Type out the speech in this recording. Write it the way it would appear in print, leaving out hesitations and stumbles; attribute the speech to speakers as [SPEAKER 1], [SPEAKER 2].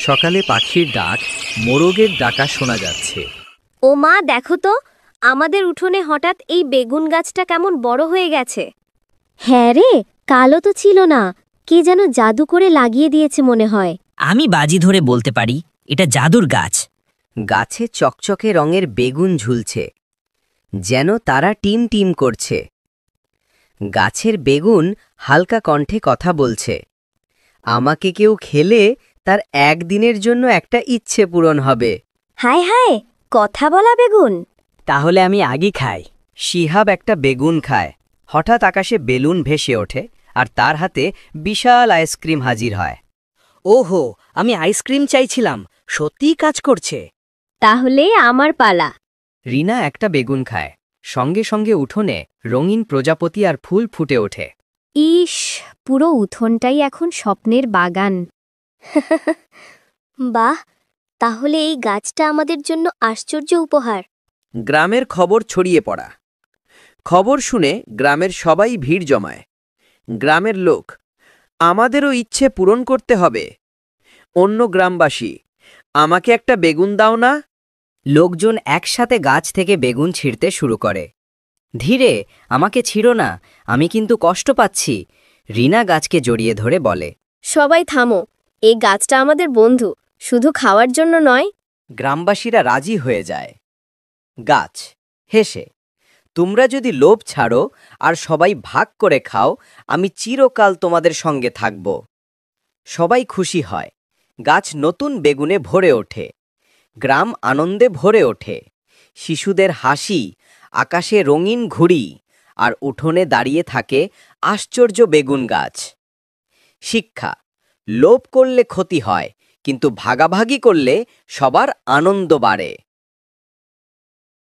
[SPEAKER 1] সকালে পাখির ডাক, মোরগের ডাকা শোনা যাচ্ছে।
[SPEAKER 2] ও মা, দেখো তো, আমাদের উঠোনে হঠাৎ এই বেগুন গাছটা কেমন বড় হয়ে গেছে। হ্যাঁ রে, কালো তো ছিল না, কে যেন জাদু করে লাগিয়ে দিয়েছে মনে হয়।
[SPEAKER 3] আমি বাজি ধরে বলতে পারি এটা জাদুর গাছ।
[SPEAKER 4] গাছে চকচকে রঙের বেগুন ঝুলছে, যেন তারা টিম টিম করছে। গাছের বেগুন হালকা কণ্ঠে কথা বলছে, আমাকে কেউ খেলে তার একদিনের জন্য একটা ইচ্ছে পূরণ হবে।
[SPEAKER 2] হায় হায়, কথা বলা বেগুন।
[SPEAKER 4] তাহলে আমি আগে খাই। শিহাব একটা বেগুন খায়। হঠাৎ আকাশে বেলুন ভেসে ওঠে আর তার হাতে বিশাল আইসক্রিম হাজির হয়।
[SPEAKER 3] ওহো, আমি আইসক্রিম চাইছিলাম, সত্যিই কাজ করছে।
[SPEAKER 2] তাহলে আমার পালা।
[SPEAKER 4] রিনা একটা বেগুন খায়। সঙ্গে সঙ্গে উঠোনে রঙিন প্রজাপতি আর ফুল ফুটে ওঠে।
[SPEAKER 2] ইস, পুরো উঠোনটাই এখন স্বপ্নের বাগান। বাহ, তাহলে এই গাছটা আমাদের জন্য আশ্চর্য উপহার।
[SPEAKER 5] গ্রামের খবর ছড়িয়ে পড়া। খবর শুনে গ্রামের সবাই ভিড় জমায়। গ্রামের লোক, আমাদেরও ইচ্ছে পূরণ করতে হবে। অন্য গ্রামবাসী, আমাকে একটা বেগুন দাও না।
[SPEAKER 4] লোকজন একসাথে গাছ থেকে বেগুন ছিঁড়তে শুরু করে। ধীরে, আমাকে ছিঁড়ো না, আমি কিন্তু কষ্ট পাচ্ছি। রিনা গাছকে জড়িয়ে ধরে বলে।
[SPEAKER 2] সবাই থামো, এই গাছটা আমাদের বন্ধু, শুধু খাওয়ার জন্য নয়।
[SPEAKER 5] গ্রামবাসীরা রাজি হয়ে যায়। গাছ হেসে, তোমরা যদি লোভ ছাড়ো আর সবাই ভাগ করে খাও, আমি চিরকাল তোমাদের সঙ্গে থাকব। সবাই খুশি হয়। গাছ নতুন বেগুনে ভরে ওঠে। গ্রাম আনন্দে ভরে ওঠে। শিশুদের হাসি, আকাশে রঙিন ঘুড়ি, আর উঠোনে দাঁড়িয়ে থাকে আশ্চর্য বেগুন গাছ। শিক্ষা, লোভ করলে ক্ষতি হয়, কিন্তু ভাগাভাগি করলে সবার আনন্দ বাড়ে।